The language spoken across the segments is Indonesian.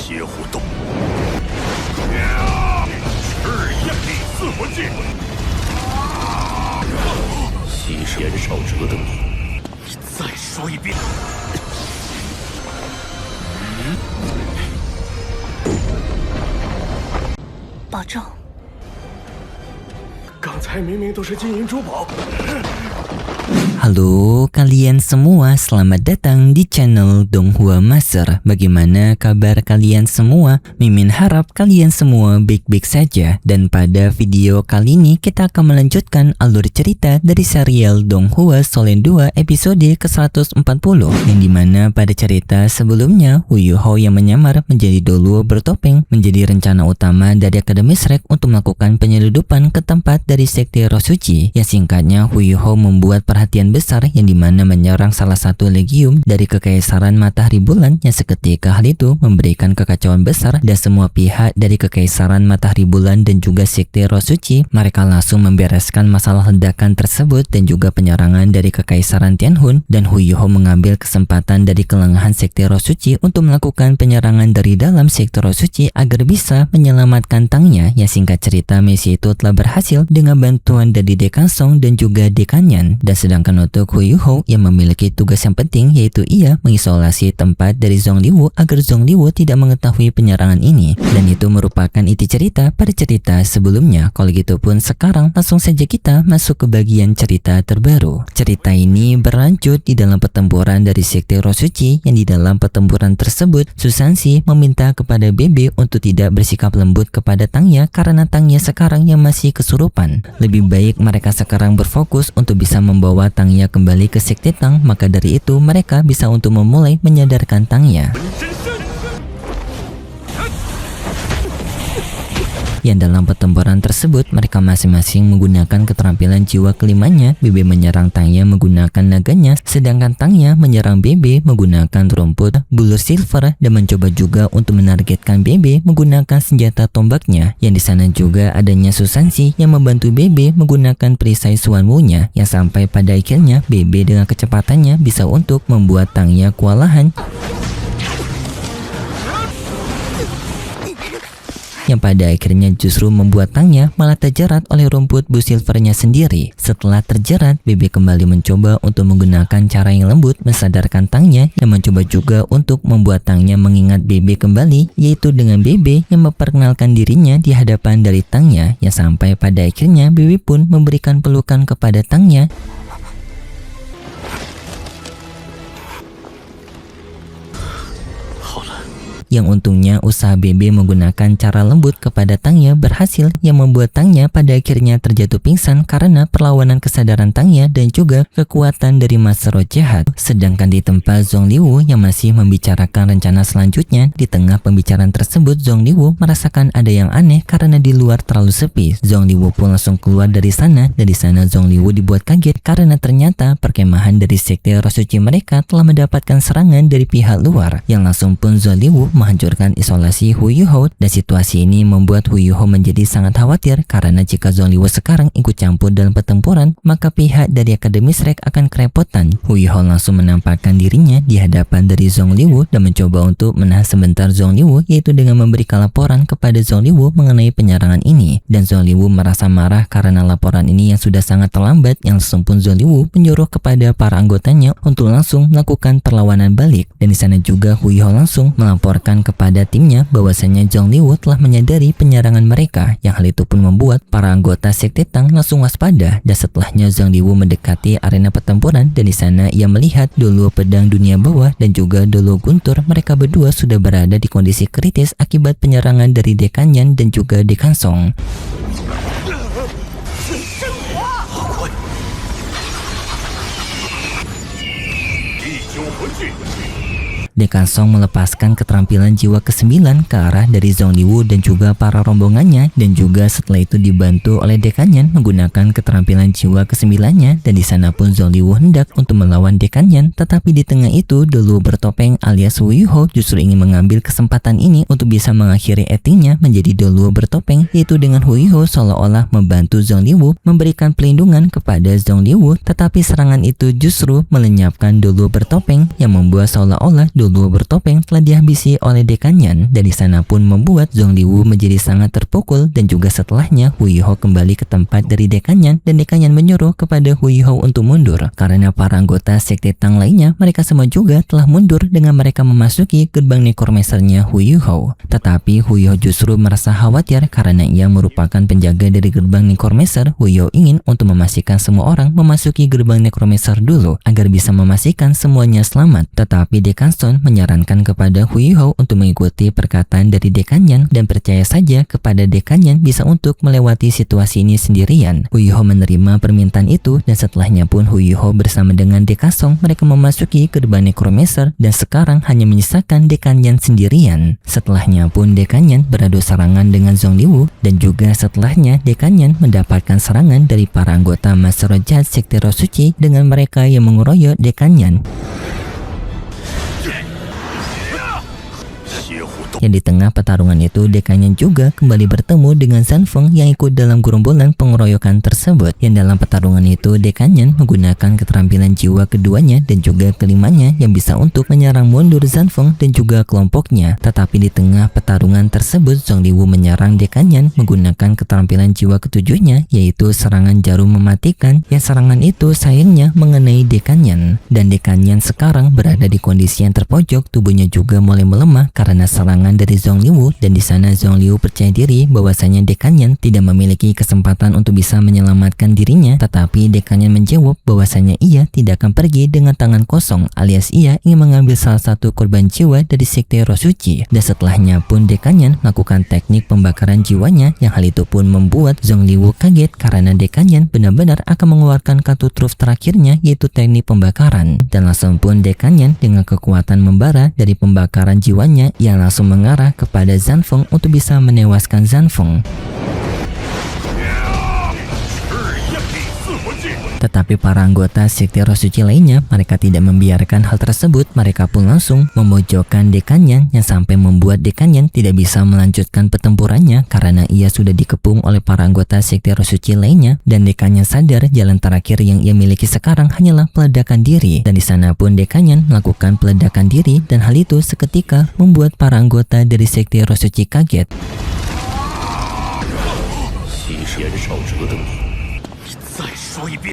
邪狐洞，赤焰第四魂技，西是严少哲的你，再说一遍。保重。刚才明明都是金银珠宝。Halo kalian semua, selamat datang di channel Donghua Master. Bagaimana kabar kalian semua? Mimin harap kalian semua baik-baik saja. Dan pada video kali ini kita akan melanjutkan alur cerita dari serial Donghua Solen 2 episode ke-140, yang dimana pada cerita sebelumnya Hu Yuho yang menyamar menjadi Doluo bertopeng menjadi rencana utama dari Akademi Shrek untuk melakukan penyeludupan ke tempat dari Sekte Roh Suci. Ya singkatnya, Hu Yuho membuat perhatian besar yang dimana menyerang salah satu legium dari Kekaisaran Matahari Bulan, yang seketika hal itu memberikan kekacauan besar dan semua pihak dari Kekaisaran Matahari Bulan dan juga Sekte Roh Suci mereka langsung membereskan masalah ledakan tersebut dan juga penyerangan dari Kekaisaran Tianhun. Dan Hu Yuho mengambil kesempatan dari kelengahan Sekte Roh Suci untuk melakukan penyerangan dari dalam Sekte Roh Suci agar bisa menyelamatkan Tangnya. Yang singkat cerita, misi itu telah berhasil dengan bantuan dari Dekan Song dan juga Dekan Yan. Dan sedangkan untuk Hu Yuho yang memiliki tugas yang penting, yaitu ia mengisolasi tempat dari Zhong Liwu agar Zhong Liwu tidak mengetahui penyerangan ini. Dan itu merupakan inti cerita pada cerita sebelumnya. Kalau gitu pun sekarang langsung saja kita masuk ke bagian cerita terbaru. Cerita ini berlanjut di dalam pertempuran dari Sekte Roh Suci, yang di dalam pertempuran tersebut Susansi meminta kepada Bebe untuk tidak bersikap lembut kepada Tangnya karena Tangnya sekarang yang masih kesurupan. Lebih baik mereka sekarang berfokus untuk bisa membawa Tangnya kembali ke Sekte Tang, maka dari itu mereka bisa untuk memulai menyadarkan Tangnya. Yang dalam pertempuran tersebut mereka masing-masing menggunakan keterampilan jiwa kelimanya. Bebe menyerang Tangnya menggunakan naganya, sedangkan Tangnya menyerang Bebe menggunakan rumput bulu silver dan mencoba juga untuk menargetkan Bebe menggunakan senjata tombaknya. Yang di sana juga adanya Susansi yang membantu Bebe menggunakan perisai Suanwu-nya, yang sampai pada akhirnya Bebe dengan kecepatannya bisa untuk membuat Tangnya kewalahan, yang pada akhirnya justru membuat Tangnya malah terjerat oleh rumput bu silvernya sendiri. Setelah terjerat, Bebe kembali mencoba untuk menggunakan cara yang lembut mensadarkan Tangnya, yang mencoba juga untuk membuat Tangnya mengingat Bebe kembali, yaitu dengan Bebe yang memperkenalkan dirinya di hadapan dari Tangnya, yang sampai pada akhirnya Bebe pun memberikan pelukan kepada Tangnya. Yang untungnya usaha Bebe menggunakan cara lembut kepada Tangnya berhasil, yang membuat Tangnya pada akhirnya terjatuh pingsan karena perlawanan kesadaran Tangnya dan juga kekuatan dari Master Roh Jahat. Sedangkan di tempat Zhong Liwu yang masih membicarakan rencana selanjutnya, di tengah pembicaraan tersebut Zhong Liwu merasakan ada yang aneh karena di luar terlalu sepi. Zhong Liwu pun langsung keluar dari sana, dan di sana Zhong Liwu dibuat kaget karena ternyata perkemahan dari Sekte Roh Suci mereka telah mendapatkan serangan dari pihak luar, yang langsung pun Zhong Liwu menghancurkan isolasi Hu Yuho. Dan situasi ini membuat Hu Yuho menjadi sangat khawatir karena jika Zhong Liwu sekarang ikut campur dalam pertempuran, maka pihak dari Akademi Shrek akan kerepotan. Hu Yuho langsung menampakkan dirinya di hadapan dari Zhong Liwu dan mencoba untuk menahan sebentar Zhong Liwu, yaitu dengan memberikan laporan kepada Zhong Liwu mengenai penyerangan ini. Dan Zhong Liwu merasa marah karena laporan ini yang sudah sangat terlambat, yang langsung pun Zhong Liwu menyuruh kepada para anggotanya untuk langsung melakukan perlawanan balik. Dan di sana juga Hu Yuho langsung melaporkan kepada timnya bahwasanya Zhong Liwu telah menyadari penyerangan mereka, yang hal itu pun membuat para anggota Sekte Tang langsung waspada. Dan setelahnya Zhong Liwu mendekati arena pertempuran, dan di sana ia melihat Doluo Pedang Dunia Bawah dan juga Doluo Guntur. Mereka berdua sudah berada di kondisi kritis akibat penyerangan dari Dekan Yan dan juga Dekan Song. Dekan Song melepaskan keterampilan jiwa ke-9 ke arah dari Zhong Liwu dan juga para rombongannya, dan juga setelah itu dibantu oleh Dekanyan menggunakan keterampilan jiwa ke-9-nya, dan di sana pun Zhong Liwu hendak untuk melawan Dekanyan. Tetapi di tengah itu Doluo Bertopeng alias Hu Yuho justru ingin mengambil kesempatan ini untuk bisa mengakhiri actingnya menjadi Doluo Bertopeng, yaitu dengan Hu Yuho seolah-olah membantu Zhong Liwu memberikan pelindungan kepada Zhong Liwu, tetapi serangan itu justru melenyapkan Doluo Bertopeng yang membuat seolah-olah Doluo Bertopeng telah dihabisi oleh Dekanyan, dan di sana pun membuat Zhong Liwu menjadi sangat terpukul. Dan juga setelahnya Hu Yuho kembali ke tempat dari Dekanyan, dan Dekanyan menyuruh kepada Hu Yuho untuk mundur karena para anggota sekte Tang lainnya mereka semua juga telah mundur dengan mereka memasuki gerbang necromancernya Hu Yuho. Tetapi Hu Yuho justru merasa khawatir karena ia merupakan penjaga dari gerbang necromancer. Hu Yuho ingin untuk memastikan semua orang memasuki gerbang necromancer dulu agar bisa memastikan semuanya selamat. Tetapi Dekan Song menyarankan kepada Hu Yuho untuk mengikuti perkataan dari Dekanyan dan percaya saja kepada Dekanyan bisa untuk melewati situasi ini sendirian. Hu Yuho menerima permintaan itu, dan setelahnya pun Hu Yuho bersama dengan Dekan Song mereka memasuki gerbang necromancer, dan sekarang hanya menyisakan Dekanyan sendirian. Setelahnya pun Dekanyan beradu serangan dengan Zhong Liwu, dan juga setelahnya Dekanyan mendapatkan serangan dari para anggota Master Jahat Sekte Roh Suci dengan mereka yang mengeroyok Dekanyan. Yang di tengah pertarungan itu Dekanyan juga kembali bertemu dengan Zanfeng yang ikut dalam gerombolan pengeroyokan tersebut. Yang dalam pertarungan itu Dekanyan menggunakan keterampilan jiwa keduanya dan juga kelimanya yang bisa untuk menyerang mundur Zanfeng dan juga kelompoknya. Tetapi di tengah pertarungan tersebut Zhong Liwu menyerang Dekanyan menggunakan keterampilan jiwa ketujuhnya, yaitu serangan jarum mematikan, yang serangan itu sayangnya mengenai Dekanyan. Dan Dekanyan sekarang berada di kondisi yang terpojok, tubuhnya juga mulai melemah karena serangan dari Zhong Liwu, dan di sana Zhong Liwu percaya diri bahwasanya Dekanyan tidak memiliki kesempatan untuk bisa menyelamatkan dirinya. Tetapi Dekanyan menjawab bahwasanya ia tidak akan pergi dengan tangan kosong, alias ia ingin mengambil salah satu korban jiwa dari sekte Roh Suci. Dan setelahnya pun Dekanyan melakukan teknik pembakaran jiwanya, yang hal itu pun membuat Zhong Liwu kaget karena Dekanyan benar-benar akan mengeluarkan kartu truf terakhirnya, yaitu teknik pembakaran. Dan langsung pun Dekanyan dengan kekuatan membara dari pembakaran jiwanya yang langsung mengarah kepada Zanfeng untuk bisa menewaskan Zanfeng. Tetapi para anggota sekte Roh Suci lainnya mereka tidak membiarkan hal tersebut. Mereka pun langsung memojokkan Dekanyan, yang sampai membuat Dekanyan tidak bisa melanjutkan pertempurannya karena ia sudah dikepung oleh para anggota sekte Roh Suci lainnya. Dan Dekanyan sadar jalan terakhir yang ia miliki sekarang hanyalah peledakan diri. Dan di sana pun Dekanyan melakukan peledakan diri, dan hal itu seketika membuat para anggota dari sekte Roh Suci kaget.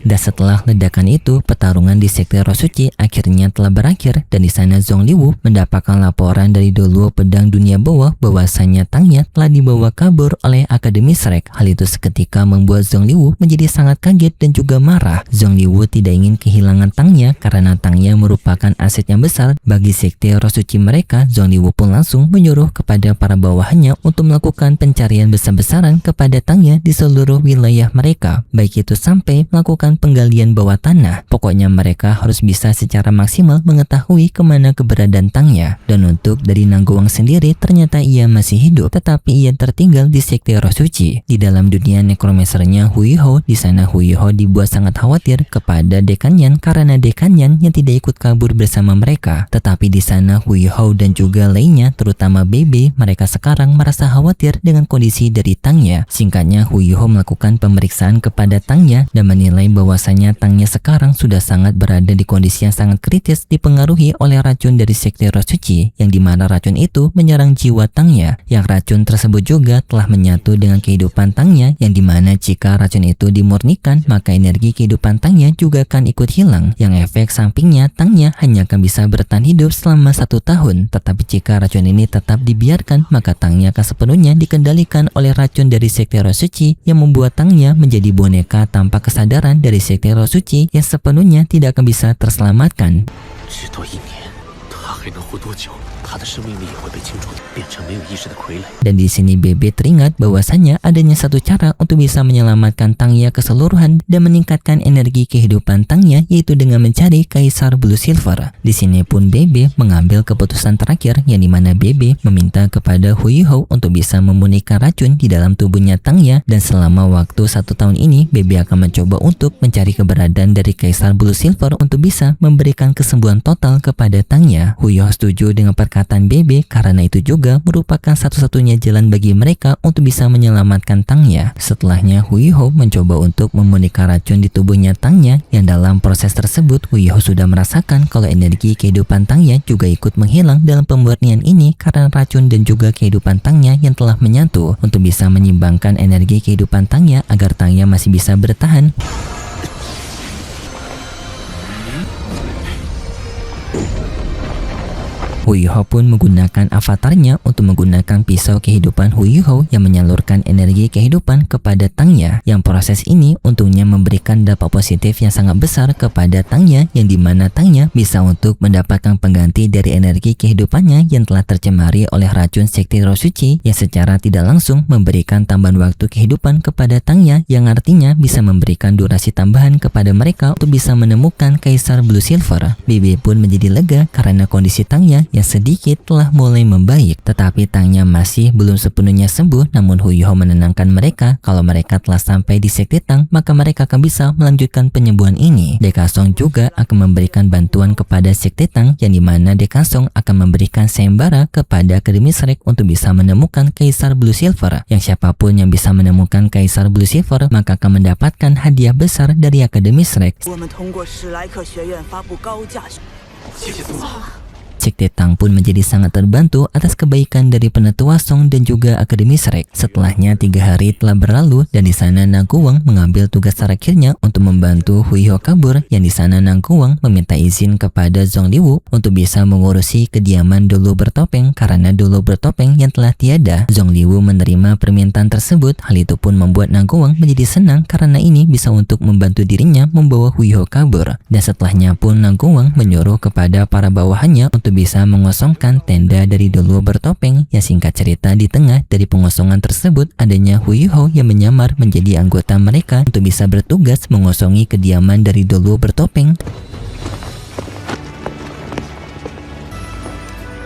Dan setelah ledakan itu, pertarungan di sekte Roh Suci akhirnya telah berakhir, dan di sana Zhong Liwu mendapatkan laporan dari Doluo Pedang Dunia Bawah bahwasanya Tangnya telah dibawa kabur oleh Akademi Shrek. Hal itu seketika membuat Zhong Liwu menjadi sangat kaget dan juga marah. Zhong Liwu tidak ingin kehilangan Tangnya karena Tangnya merupakan aset yang besar bagi sekte Roh Suci mereka. Zhong Liwu pun langsung menyuruh kepada para bawahannya untuk melakukan pencarian besar-besaran kepada Tangnya di seluruh wilayah mereka, baik itu sampai melakukan penggalian bawah tanah. Pokoknya mereka harus bisa secara maksimal mengetahui kemana keberadaan Tangnya. Dan untuk dari Nangguang sendiri ternyata ia masih hidup, tetapi ia tertinggal di sekte Roh Suci. Di dalam dunia necromancernya Hu Yuho, di sana Hu Yuho dibuat sangat khawatir kepada Dekanyan karena Dekanyan yang tidak ikut kabur bersama mereka. Tetapi di sana Hu Yuho dan juga lainnya, terutama Bebe, mereka sekarang merasa khawatir dengan kondisi dari Tangnya. Singkatnya, Hu Yuho melakukan pemeriksaan kepada Tangnya dan menilai bahwasanya Tangnya sekarang sudah sangat berada di kondisi yang sangat kritis, dipengaruhi oleh racun dari sekte Roh Suci, yang dimana racun itu menyerang jiwa Tangnya. Yang racun tersebut juga telah menyatu dengan kehidupan Tangnya, yang dimana jika racun itu dimurnikan maka energi kehidupan Tangnya juga akan ikut hilang. Yang efek sampingnya Tangnya hanya akan bisa bertahan hidup selama 1 tahun. Tetapi jika racun ini tetap dibiarkan maka Tangnya akan sepenuhnya dikendalikan oleh racun dari sekte Roh Suci, yang membuat Tangnya menjadi boneka tanpa kesadaran dari sekte Roh Suci yang sepenuhnya tidak akan bisa terselamatkan. 他的生命力也会被清除，变成没有意识的傀儡。 Dan di sini Bebe teringat bahwasanya adanya satu cara untuk bisa menyelamatkan Tangya keseluruhan dan meningkatkan energi kehidupan Tangya, yaitu dengan mencari Kaisar Blue Silver. Di sini pun Bebe mengambil keputusan terakhir, yang dimana Bebe meminta kepada Hu Yuhou untuk bisa memurnikan racun di dalam tubuhnya Tangya, dan selama waktu 1 tahun ini Bebe akan mencoba untuk mencari keberadaan dari Kaisar Blue Silver untuk bisa memberikan kesembuhan total kepada Tangya. Hu Yuhou setuju dengan perkataan Bebe karena itu juga merupakan satu-satunya jalan bagi mereka untuk bisa menyelamatkan Tangya. Setelahnya Hu Yuhou mencoba untuk memurnikan racun di tubuhnya Tangya, yang dalam proses tersebut Hu Yuhou sudah merasakan kalau energi kehidupan Tangya juga ikut menghilang dalam pemurnian ini karena racun dan juga kehidupan Tangya yang telah menyatu. Untuk bisa menyimbangkan energi kehidupan Tangya agar Tangya masih bisa bertahan, Hu Yuhou pun menggunakan avatarnya untuk menggunakan pisau kehidupan Hu Yuhou yang menyalurkan energi kehidupan kepada Tangya. Yang proses ini untungnya memberikan dampak positif yang sangat besar kepada Tangya, yang dimana Tangya bisa untuk mendapatkan pengganti dari energi kehidupannya yang telah tercemari oleh racun sekti roh suci, yang secara tidak langsung memberikan tambahan waktu kehidupan kepada Tangya, yang artinya bisa memberikan durasi tambahan kepada mereka untuk bisa menemukan Kaisar Blue Silver. Bebe pun menjadi lega karena kondisi Tangya yang sedikit telah mulai membaik, tetapi Tangya masih belum sepenuhnya sembuh. Namun Hu Yuhou menenangkan mereka kalau mereka telah sampai di Sekte Tang, maka mereka akan bisa melanjutkan penyembuhan ini. Dekasong juga akan memberikan bantuan kepada Sekte Tang, yang dimana Dekasong akan memberikan sayembara kepada Akademi Shrek untuk bisa menemukan Kaisar Blue Silver, yang siapapun yang bisa menemukan Kaisar Blue Silver maka akan mendapatkan hadiah besar dari Akademi Shrek. Sekte Tang pun menjadi sangat terbantu atas kebaikan dari Penetua Song dan juga Akademi Shrek. Setelahnya 3 hari telah berlalu, dan di sana Nangguang mengambil tugas terakhirnya untuk membantu Hu Yuhou kabur, yang di sana Nangguang meminta izin kepada Zhong Liwu untuk bisa mengurusi kediaman Dolo Bertopeng karena Dolo Bertopeng yang telah tiada. Zhong Liwu menerima permintaan tersebut. Hal itu pun membuat Nangguang menjadi senang karena ini bisa untuk membantu dirinya membawa Hu Yuhou kabur. Dan setelahnya pun Nangguang menyuruh kepada para bawahannya untuk bisa mengosongkan tenda dari Dolo Bertopeng, yang singkat cerita di tengah dari pengosongan tersebut adanya Hu Yuhou yang menyamar menjadi anggota mereka untuk bisa bertugas mengosongi kediaman dari Dolo Bertopeng.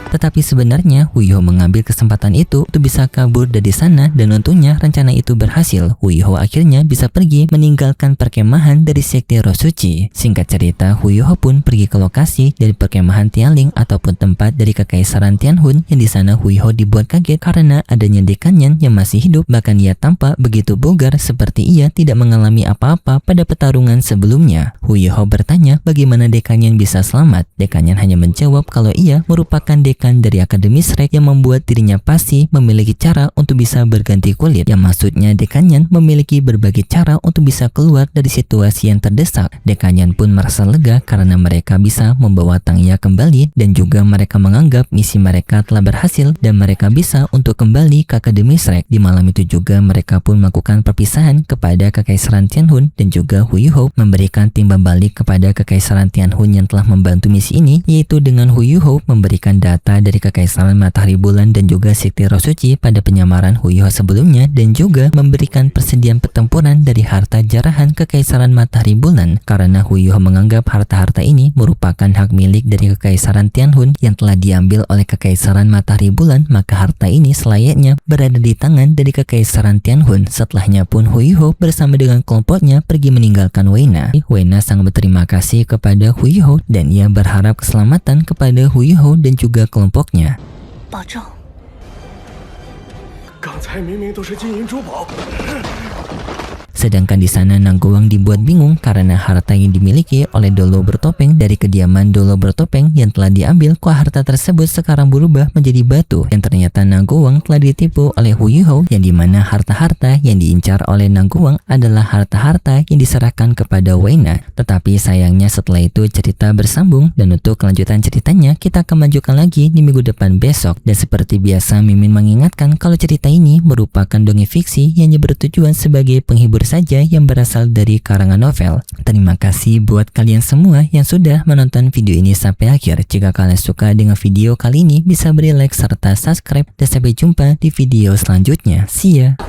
Tetapi sebenarnya Hu Yuhou mengambil kesempatan itu untuk bisa kabur dari sana, dan untungnya rencana itu berhasil. Hu Yuhou akhirnya bisa pergi meninggalkan perkemahan dari Sekte Roh Suci. Singkat cerita, Hu Yuhou pun pergi ke lokasi dari perkemahan Tianling ataupun tempat dari Kekaisaran Tianhun, yang di sana Hu Yuhou dibuat kaget karena adanya dekannya yang masih hidup. Bahkan ia tampak begitu bugar seperti ia tidak mengalami apa-apa pada pertarungan sebelumnya. Hu Yuhou bertanya bagaimana dekannya bisa selamat. Dekannya hanya menjawab kalau ia merupakan dekan dari Akademi Shrek yang membuat dirinya pasti memiliki cara untuk bisa berganti kulit, yang maksudnya Dekanyan memiliki berbagai cara untuk bisa keluar dari situasi yang terdesak. Dekanyan pun merasa lega karena mereka bisa membawa Tangya kembali, dan juga mereka menganggap misi mereka telah berhasil dan mereka bisa untuk kembali ke Akademi Shrek. Di malam itu juga mereka pun melakukan perpisahan kepada Kekaisaran Tianhun, dan juga Hu Yuhou memberikan timbal balik kepada Kekaisaran Tianhun yang telah membantu misi ini, yaitu dengan Hu Yuhou memberikan data dari Kekaisaran Matahari Bulan dan juga Sekte Roh Suci pada penyamaran Hu Yuhou sebelumnya, dan juga memberikan persediaan pertempuran dari harta jarahan Kekaisaran Matahari Bulan, karena Hu Yuhou menganggap harta-harta ini merupakan hak milik dari Kekaisaran Tianhun yang telah diambil oleh Kekaisaran Matahari Bulan, maka harta ini selayaknya berada di tangan dari Kekaisaran Tianhun. Setelahnya pun Hu Yuhou bersama dengan kelompoknya pergi meninggalkan Weina. Weina sangat berterima kasih kepada Hu Yuhou dan ia berharap keselamatan kepada Hu Yuhou dan juga kelompoknya. Sedangkan di sana Nangguang dibuat bingung karena harta yang dimiliki oleh Dolo Bertopeng dari kediaman Dolo Bertopeng yang telah diambil, kok harta tersebut sekarang berubah menjadi batu. Dan ternyata Nangguang telah ditipu oleh Hu Yuhou, yang dimana harta-harta yang diincar oleh Nangguang adalah harta-harta yang diserahkan kepada Weina. Tetapi sayangnya setelah itu cerita bersambung, dan untuk kelanjutan ceritanya kita akan lanjutkan lagi di minggu depan besok. Dan seperti biasa Mimin mengingatkan kalau cerita ini merupakan dongeng fiksi yang bertujuan sebagai penghibur saja yang berasal dari karangan novel. Terima kasih buat kalian semua yang sudah menonton video ini sampai akhir. Jika kalian suka dengan video kali ini, bisa beri like serta subscribe, dan sampai jumpa di video selanjutnya. See ya!